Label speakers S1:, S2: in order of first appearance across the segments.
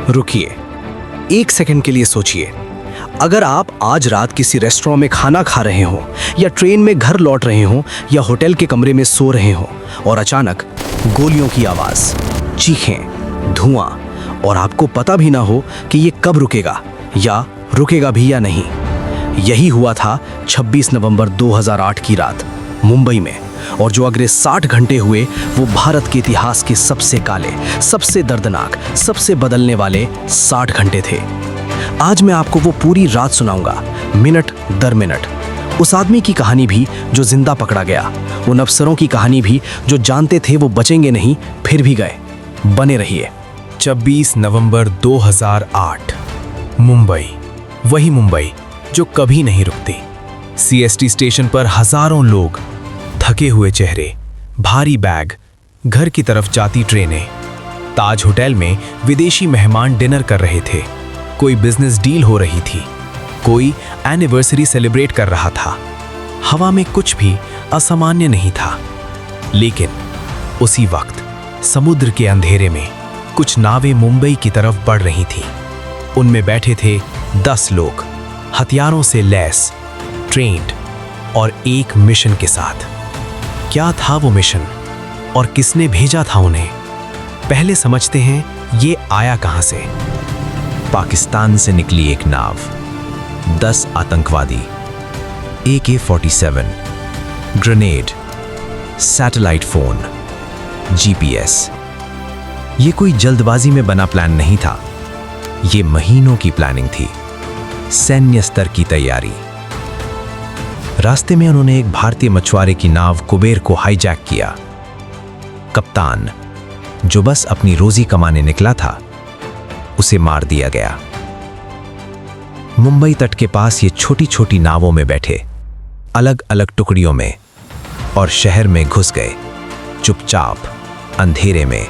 S1: रुकिए, एक सेकंड के लिए सोचिए। अगर आप आज रात किसी रेस्टोरेंट में खाना खा रहे हो, या ट्रेन में घर लौट रहे हो, या होटल के कमरे में सो रहे हो और अचानक गोलियों की आवाज, चीखें, धुआं और आपको पता भी ना हो कि ये कब रुकेगा या रुकेगा भी या नहीं। यही हुआ था 26 नवंबर 2008 की रात मुंबई में। और जो अगले 60 घंटे हुए वो भारत के इतिहास के सबसे काले, सबसे दर्दनाक, सबसे बदलने वाले 60 घंटे थे। आज मैं आपको वो पूरी रात सुनाऊंगा, मिनट दर मिनट। उस आदमी की कहानी भी जो जिंदा पकड़ा गया, उन अफसरों की कहानी भी जो जानते थे वो बचेंगे नहीं, फिर भी गए। बने रहिए।
S2: 26 नवंबर 2008, मुंबई, वही मुंबई जो कभी नहीं रुकती। सीएसटी स्टेशन पर हजारों लोग, थके हुए चेहरे, भारी बैग, घर की तरफ जाती ट्रेनें। ताज होटल में विदेशी मेहमान डिनर कर रहे थे। कोई बिजनेस डील हो रही थी, कोई एनिवर्सरी सेलिब्रेट कर रहा था। हवा में कुछ भी असामान्य नहीं था। लेकिन उसी वक्त समुद्र के अंधेरे में कुछ नावें मुंबई की तरफ बढ़ रही थीं। उनमें बैठे थे 10 लोग, हथियारों से लैस, ट्रेन्ड और एक मिशन के साथ। क्या था वो मिशन और किसने भेजा था उन्हें? पहले समझते हैं ये आया कहां से।
S3: पाकिस्तान से निकली एक नाव, 10 आतंकवादी, AK-47, grenade, satellite phone, GPS। ये कोई जल्दबाजी में बना प्लान नहीं था। ये महीनों की प्लानिंग थी, सैन्य स्तर की तैयारी। रास्ते में उन्होंने एक भारतीय मछुआरे की नाव कुबेर को हाईजैक किया। कप्तान, जो बस अपनी रोजी कमाने निकला था, उसे मार दिया गया। मुंबई तट के पास ये छोटी छोटी नावों में बैठे, अलग अलग टुकड़ियों में, और शहर में घुस गए, चुपचाप, अंधेरे में।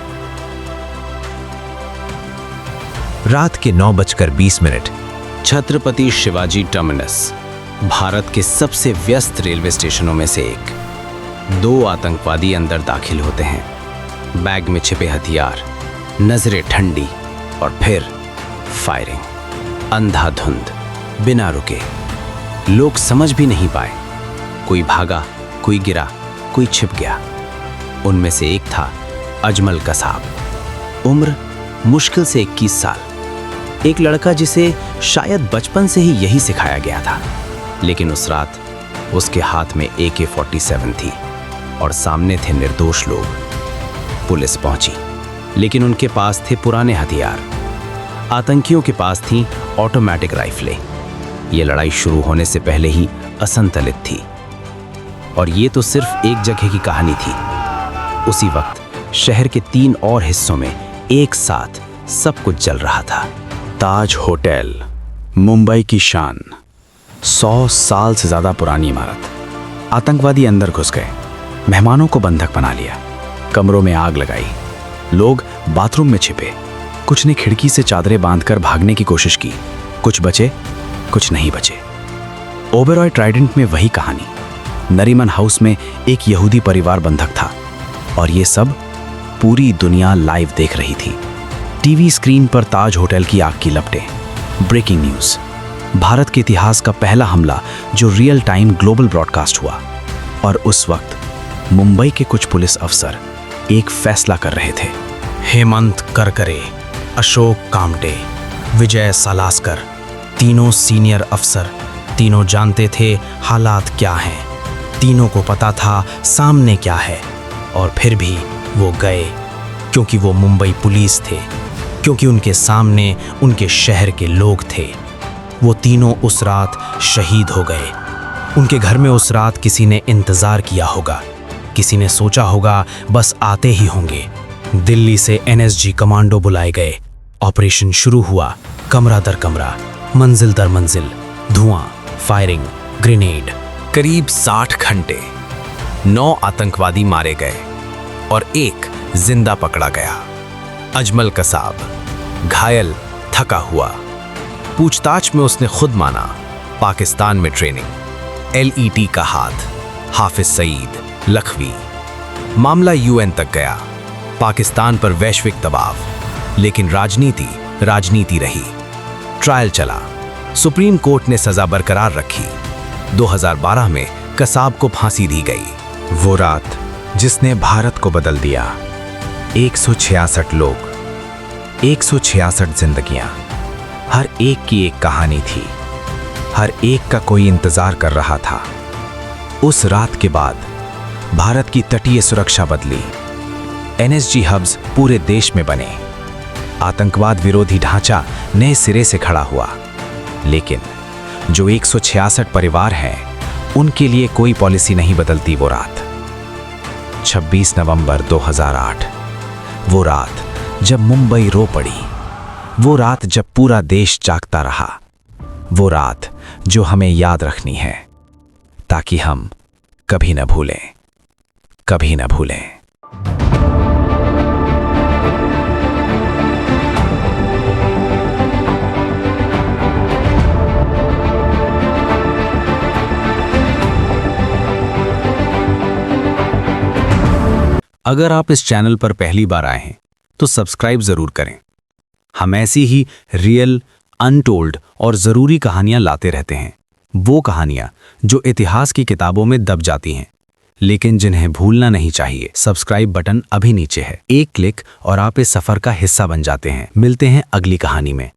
S3: रात के 9:20।
S1: छत्रपति शिवाजी टर्मिनस, भारत के सबसे व्यस्त रेलवे स्टेशनों में से एक। 2 आतंकवादी अंदर दाखिल होते हैं, बैग में छिपे हथियार, नजरें ठंडी, और फिर फायरिंग, अंधाधुंध, बिना रुके। लोग समझ भी नहीं पाए। कोई भागा, कोई गिरा, कोई छिप गया। उनमें से एक था अजमल कसाब, उम्र मुश्किल से 21 साल। एक लड़का जिसे शायद बचपन से ही यही सिखाया गया था। लेकिन उस रात उसके हाथ में AK-47 थी और सामने थे निर्दोष लोग। पुलिस पहुंची, लेकिन उनके पास थे पुराने हथियार। आतंकियों के पास थी ऑटोमेटिक राइफलें। ये लड़ाई शुरू होने से पहले ही असंतुलित थी। और ये तो सिर्फ एक जगह की कहानी थी। उसी वक्त शहर के 3 और हिस्सों में एक साथ सब कुछ चल रहा था। ताज होटल, मुंबई की शान, 100 साल से ज्यादा पुरानी इमारत। आतंकवादी अंदर घुस गए, मेहमानों को बंधक बना लिया, कमरों में आग लगाई, लोग बाथरूम में छिपे। कुछ ने खिड़की से चादरें बांधकर भागने की कोशिश की। कुछ बचे, कुछ नहीं बचे। ओबेरॉय ट्राइडेंट में वही कहानी। नरीमन हाउस में एक यहूदी परिवार बंधक था, और ये सब पूरी दुनिया लाइव देख रही थी। टीवी स्क्रीन पर ताज होटल की आग की लपटें। ब्रेकिंग न्यूज, भारत के इतिहास का पहला हमला जो रियल टाइम ग्लोबल ब्रॉडकास्ट हुआ। और उस वक्त मुंबई के कुछ पुलिस अफसर एक फैसला कर रहे थे।
S2: हेमंत करकरे, अशोक कामटे, विजय सालास्कर, तीनों सीनियर अफसर, तीनों जानते थे हालात क्या हैं, तीनों को पता था सामने क्या है। और फिर भी वो गए, क्योंकि वो मुंबई पुलिस थे, क्योंकि उनके सामने उनके शहर के लोग थे। वो तीनों उस रात शहीद हो गए। उनके घर में उस रात किसी ने इंतजार किया होगा, किसी ने सोचा होगा बस आते ही होंगे। दिल्ली से NSG कमांडो बुलाए गए। ऑपरेशन शुरू हुआ, कमरा दर कमरा, मंजिल दर मंजिल, धुआं, फायरिंग, ग्रेनेड। करीब 60 घंटे। 9 आतंकवादी मारे गए और एक जिंदा पकड़ा गया, अजमल कसाब, घायल, थका हुआ। पूछताछ में उसने खुद माना, पाकिस्तान में ट्रेनिंग, LET का हाथ, हाफिज सईद, लखवी। मामला UN तक गया, पाकिस्तान पर वैश्विक दबाव, लेकिन राजनीति राजनीति रही। ट्रायल चला, सुप्रीम कोर्ट ने सजा बरकरार रखी। 2012 में कसाब को फांसी दी गई।
S3: वो रात जिसने भारत को बदल दिया। 166 लोग, 166 जिंदगियां, हर एक की एक कहानी थी, हर एक का कोई इंतजार कर रहा था। उस रात के बाद भारत की तटीय सुरक्षा बदली। एनएसजी हब्स पूरे देश में बने, आतंकवाद विरोधी ढांचा नए सिरे से खड़ा हुआ। लेकिन जो 166 परिवार हैं, उनके लिए कोई पॉलिसी नहीं बदलती वो रात। 26 नवंबर 2008, वो रात जब मुंबई रो पड़ी, वो रात जब पूरा देश जागता रहा, वो रात जो हमें याद रखनी है, ताकि हम कभी न भूलें, कभी न भूलें।
S2: अगर आप इस चैनल पर पहली बार आए हैं तो सब्सक्राइब जरूर करें। हम ऐसी ही रियल, अनटोल्ड और जरूरी कहानियां लाते रहते हैं। वो कहानियां जो इतिहास की किताबों में दब जाती हैं, लेकिन जिन्हें भूलना नहीं चाहिए। सब्सक्राइब बटन अभी नीचे है, एक क्लिक और आप इस सफर का हिस्सा बन जाते हैं। मिलते हैं अगली कहानी में।